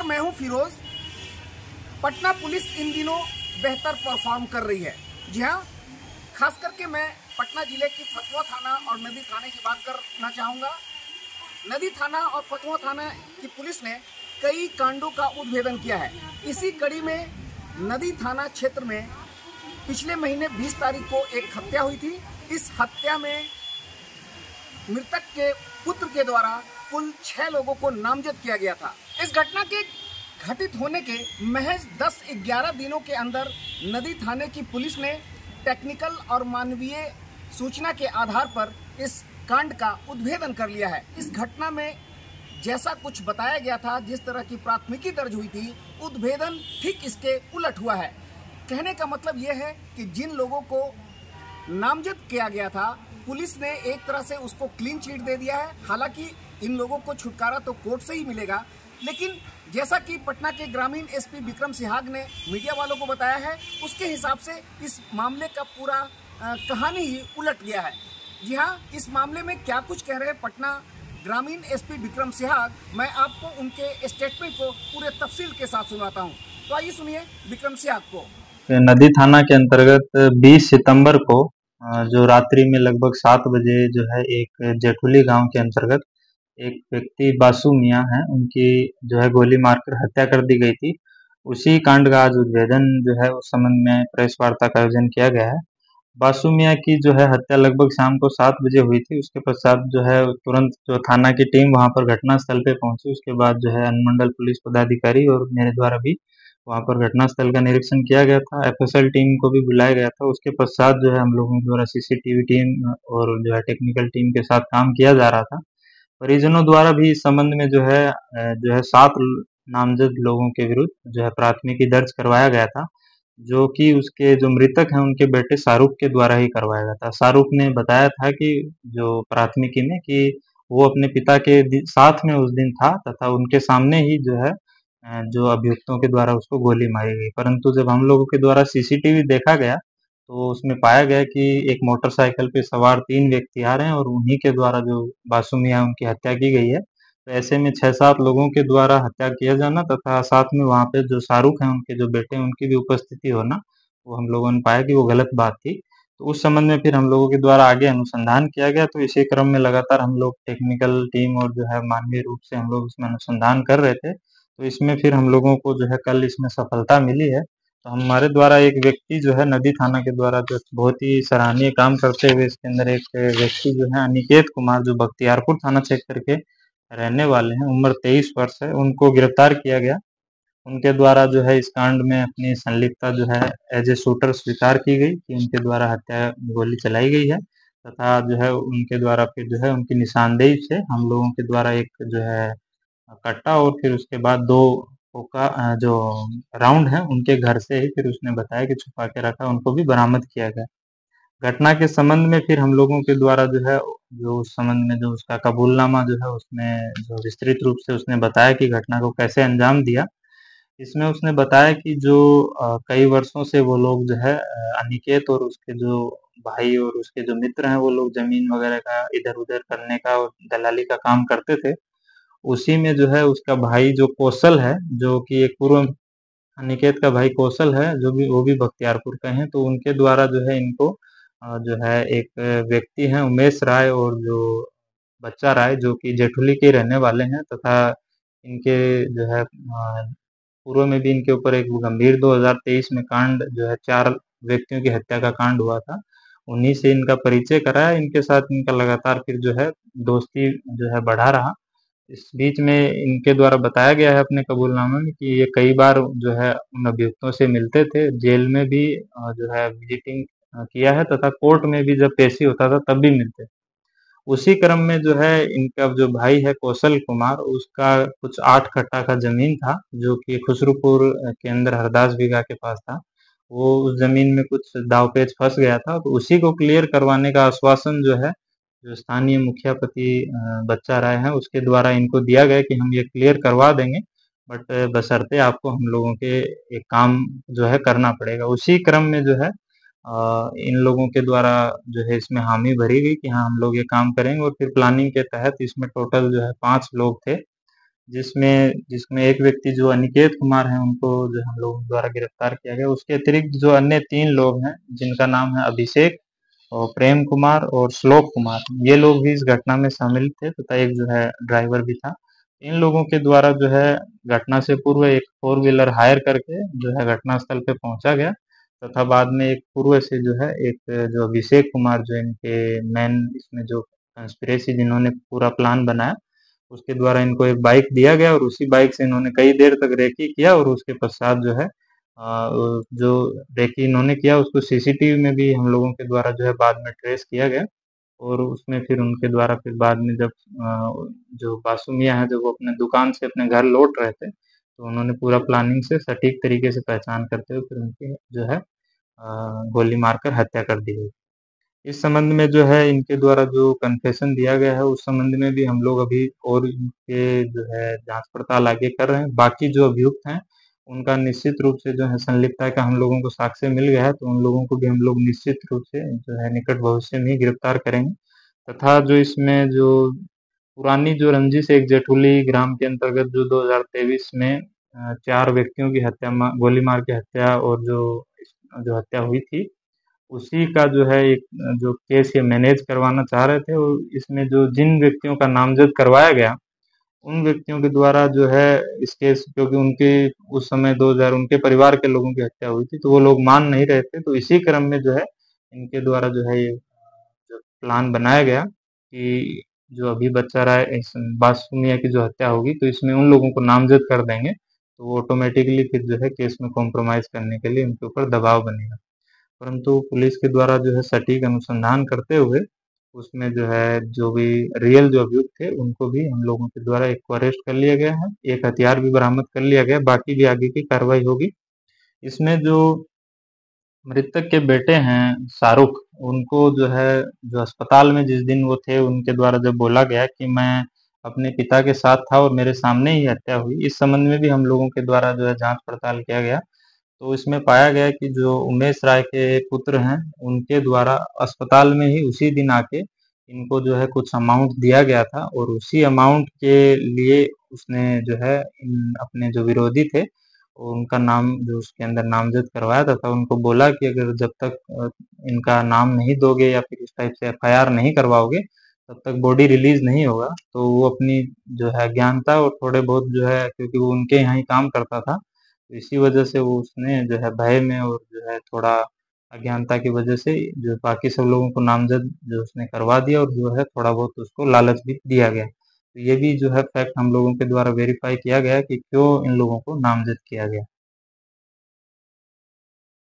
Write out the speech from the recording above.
मैं हूं फिरोज। पटना पुलिस इन दिनों बेहतर परफॉर्म कर रही है। जी हाँ, खास करके मैं पटना जिले की फतुहा थाना और नदी थाने की बात करना चाहूँगा। नदी थाना और फतुहा थाना की पुलिस ने कई कांडों का उद्भेदन किया है। इसी कड़ी में नदी थाना क्षेत्र में पिछले महीने 20 तारीख को एक हत्या हुई थी। इस हत्या में मृतक के पुत्र के द्वारा कुल 6 लोगों को नामजद किया गया था। इस घटना के घटित होने के महज 10-11 दिनों के अंदर नदी थाने की पुलिस ने टेक्निकल और मानवीय सूचना के आधार पर इस कांड का उद्भेदन कर लिया है। इस घटना में जैसा कुछ बताया गया था, जिस तरह की प्राथमिकी दर्ज हुई थी, उद्भेदन ठीक इसके उलट हुआ है। कहने का मतलब यह है कि जिन लोगों को नामजद किया गया था, पुलिस ने एक तरह से उसको क्लीन चिट दे दिया है। हालांकि इन लोगों को छुटकारा तो कोर्ट से ही मिलेगा, लेकिन जैसा कि पटना के ग्रामीण एसपी विक्रम सिहाग ने मीडिया वालों को बताया है, उसके हिसाब से इस मामले का पूरा कहानी ही उलट गया है। जी हाँ, इस मामले में क्या कुछ कह रहे हैं पटना ग्रामीण एसपी विक्रम सिहाग, मैं आपको उनके स्टेटमेंट को पूरे तफसील के साथ सुनाता हूँ। तो आइए सुनिए विक्रम सिहाग को। नदी थाना के अंतर्गत 20 सितंबर को जो रात्रि में लगभग 7 बजे जो है एक जेठुली गांव के अंतर्गत एक व्यक्ति बासु मियां हैं, उनकी जो है गोली मारकर हत्या कर दी गई थी। उसी कांड का आज उद्भेदन जो है उस संबंध में प्रेस वार्ता का आयोजन किया गया है। बासु मियां की जो है हत्या लगभग शाम को 7 बजे हुई थी। उसके पश्चात जो है तुरंत जो थाना की टीम वहां पर घटनास्थल पे पहुंची। उसके बाद जो है अनुमंडल पुलिस पदाधिकारी और मेरे द्वारा भी वहां पर घटनास्थल का निरीक्षण किया गया था। एफएसएल टीम को भी बुलाया गया था। उसके पश्चात जो है हम लोगों द्वारा सीसीटीवी टीम और जो है टेक्निकल टीम के साथ काम किया जा रहा था। परिजनों द्वारा भी इस संबंध में जो है 7 नामजद लोगों के विरुद्ध जो है प्राथमिकी दर्ज करवाया गया था, जो कि उसके जो मृतक हैं उनके बेटे शाहरुख के द्वारा ही करवाया गया था। शाहरुख ने बताया था कि जो प्राथमिकी में कि वो अपने पिता के साथ में उस दिन था तथा उनके सामने ही जो है जो अभियुक्तों के द्वारा उसको गोली मारी गई। परंतु जब हम लोगों के द्वारा सीसीटीवी देखा गया तो उसमें पाया गया कि एक मोटरसाइकिल पे सवार 3 व्यक्ति आ रहे हैं और उन्हीं के द्वारा जो बासु मियां उनकी हत्या की गई है। तो ऐसे में 6-7 लोगों के द्वारा हत्या किया जाना तथा साथ में वहां पे जो शाहरुख हैं उनके जो बेटे हैं उनकी भी उपस्थिति होना, वो हम लोगों ने पाया कि वो गलत बात थी। तो उस संबंध में फिर हम लोगों के द्वारा आगे अनुसंधान किया गया। तो इसी क्रम में लगातार हम लोग टेक्निकल टीम और जो है मानवीय रूप से हम लोग इसमें अनुसंधान कर रहे थे। तो इसमें फिर हम लोगों को जो है कल इसमें सफलता मिली है। तो हमारे द्वारा एक व्यक्ति जो है नदी थाना के द्वारा जो बहुत ही सराहनीय काम करते हुए इसके अंदर एक व्यक्ति जो है अनिकेत कुमार, जो बख्तियारपुर थाना क्षेत्र के रहने वाले हैं, उम्र 23 वर्ष है, उनको गिरफ्तार किया गया। उनके द्वारा जो है इस कांड में अपनी संलिप्तता जो है एज ए शूटर स्वीकार की गई कि उनके द्वारा हत्या गोली चलाई गई है तथा जो है उनके द्वारा फिर जो है उनकी निशानदेही से हम लोगों के द्वारा एक जो है कट्टा और फिर उसके बाद 2 हुक्का जो राउंड है उनके घर से ही फिर उसने बताया कि छुपा के रखा, उनको भी बरामद किया गया। घटना के संबंध में फिर हम लोगों के द्वारा जो है जो उस संबंध में जो उसका कबूलनामा जो है उसमें जो विस्तृत रूप से उसने बताया कि घटना को कैसे अंजाम दिया। इसमें उसने बताया कि जो कई वर्षों से वो लोग जो है अनिकेत और उसके जो भाई और उसके जो मित्र हैं वो लोग जमीन वगैरह का इधर-उधर करने का और दलाली का काम करते थे। उसी में जो है उसका भाई जो कौशल है, जो कि एक पूर्व अनिकेत का भाई कौशल है, जो भी वो भी बख्तियारपुर के हैं, तो उनके द्वारा जो है इनको जो है एक व्यक्ति हैं उमेश राय और जो बच्चा राय, जो कि जेठुली के रहने वाले हैं तथा इनके जो है पूर्व में भी इनके ऊपर एक गंभीर 2023 में कांड जो है 4 व्यक्तियों की हत्या का कांड हुआ था। उन्हीं से इनका परिचय कराया। इनके साथ इनका लगातार फिर जो है दोस्ती जो है बढ़ा रहा। इस बीच में इनके द्वारा बताया गया है अपने कबूलनामे में कि ये कई बार जो है उन अभियुक्तों से मिलते थे, जेल में भी जो है विजिटिंग किया है तथा कोर्ट में भी जब पेशी होता था तब भी मिलते थे। उसी क्रम में जो है इनका जो भाई है कौशल कुमार, उसका कुछ 8 कट्ठा का ज़मीन था, जो कि खुसरूपुर के अंदर हरदास बीघा के पास था। वो उस ज़मीन में कुछ दांव-पेच फँस गया था, तो उसी को क्लियर करवाने का आश्वासन जो है, जो स्थानीय मुखियापति बच्चा राय हैं, उसके द्वारा इनको दिया गया कि हम ये क्लियर करवा देंगे, बट बशर्ते आपको हम लोगों के एक काम जो है करना पड़ेगा। उसी क्रम में जो है इन लोगों के द्वारा जो है इसमें हामी भरी गई कि हाँ, हम लोग ये काम करेंगे और फिर प्लानिंग के तहत इसमें टोटल जो है 5 लोग थे। जिसमें जिसमें एक व्यक्ति जो अनिकेत कुमार हैं उनको जो हम लोगों द्वारा गिरफ्तार किया गया। उसके अतिरिक्त जो अन्य 3 लोग हैं जिनका नाम है अभिषेक और प्रेम कुमार और श्लोक कुमार, ये लोग भी इस घटना में शामिल थे तथा एक जो है ड्राइवर भी था। इन लोगों के द्वारा जो है घटना से पूर्व एक 4 व्हीलर हायर करके जो है घटनास्थल पे पहुंचा गया तथा बाद में एक पूर्व से जो है एक जो अभिषेक कुमार जो इनके मेन इसमें जो कंस्पिरेसी जिन्होंने पूरा प्लान बनाया, उसके द्वारा इनको एक बाइक दिया गया और उसी बाइक से इन्होंने कई देर तक रेकी किया और उसके पश्चात जो है जो रेकी इन्होंने किया उसको सीसीटीवी में भी हम लोगों के द्वारा जो है बाद में ट्रेस किया गया और उसमें फिर उनके द्वारा फिर बाद में जब जो बासु मियाँ हैं जब वो अपने दुकान से अपने घर लौट रहे थे, तो उन्होंने पूरा प्लानिंग से सटीक तरीके से पहचान करते हुए फिर उनकी जो है गोली मारकर हत्या कर दी गई। इस संबंध में जो है इनके द्वारा जो कन्फेशन दिया गया है उस संबंध में भी हम लोग अभी और इनके जो है जांच पड़ताल आगे कर रहे हैं। बाकी जो अभियुक्त हैं उनका निश्चित रूप से जो है संलिप्तता का हम लोगों को साक्ष्य मिल गया है, तो उन लोगों को भी हम लोग निश्चित रूप से जो है निकट भविष्य में ही गिरफ्तार करेंगे तथा जो इसमें जो पुरानी जो रंजिश एक जेठुली ग्राम के अंतर्गत जो 2023 में 4 व्यक्तियों की हत्या गोली मार के हत्या और जो जो हत्या हुई थी उसी का जो है एक जो केस ये मैनेज करवाना चाह रहे थे और इसमें जो जिन व्यक्तियों का नामज़द करवाया गया, उन व्यक्तियों के द्वारा जो है इस केस क्योंकि उनके उस समय 2000 उनके परिवार के लोगों की हत्या हुई थी, तो वो लोग मान नहीं रहे थे। तो इसी क्रम में जो है इनके द्वारा जो है ये जो प्लान बनाया गया कि जो अभी बच्चा रहा है इस बासु मियाँ की जो हत्या होगी, तो इसमें उन लोगों को नामज़द कर देंगे, तो वो ऑटोमैटिकली फिर जो है केस में कॉम्प्रोमाइज़ करने के लिए उनके ऊपर दबाव बनेगा। परंतु पुलिस के द्वारा जो है सटीक अनुसंधान करते हुए उसमें जो है जो भी रियल जो अभियुक्त थे उनको भी हम लोगों के द्वारा एक को अरेस्ट कर लिया गया है, एक हथियार भी बरामद कर लिया गया है, बाकी भी आगे की कार्रवाई होगी। इसमें जो मृतक के बेटे हैं शाहरुख, उनको जो है जो अस्पताल में जिस दिन वो थे उनके द्वारा जब बोला गया कि मैं अपने पिता के साथ था और मेरे सामने ही हत्या हुई, इस संबंध में भी हम लोगों के द्वारा जो है जांच पड़ताल किया गया। तो इसमें पाया गया कि जो उमेश राय के पुत्र हैं, उनके द्वारा अस्पताल में ही उसी दिन आके इनको जो है कुछ अमाउंट दिया गया था और उसी अमाउंट के लिए उसने जो है अपने जो विरोधी थे उनका नाम जो उसके अंदर नामजद करवाया था, उनको बोला कि अगर जब तक इनका नाम नहीं दोगे या फिर इस टाइप से एफआईआर नहीं करवाओगे तब तक बॉडी रिलीज नहीं होगा। तो वो अपनी जो है अज्ञानता और थोड़े बहुत जो है क्योंकि वो उनके यहाँ ही काम करता था, तो इसी वजह से वो उसने जो है भय में और जो है थोड़ा अज्ञानता की वजह से जो बाकी सब लोगों को नामजद जो उसने करवा दिया और जो है थोड़ा बहुत उसको लालच भी दिया गया। तो ये भी जो है फैक्ट हम लोगों के द्वारा वेरीफाई किया गया कि क्यों इन लोगों को नामजद किया गया।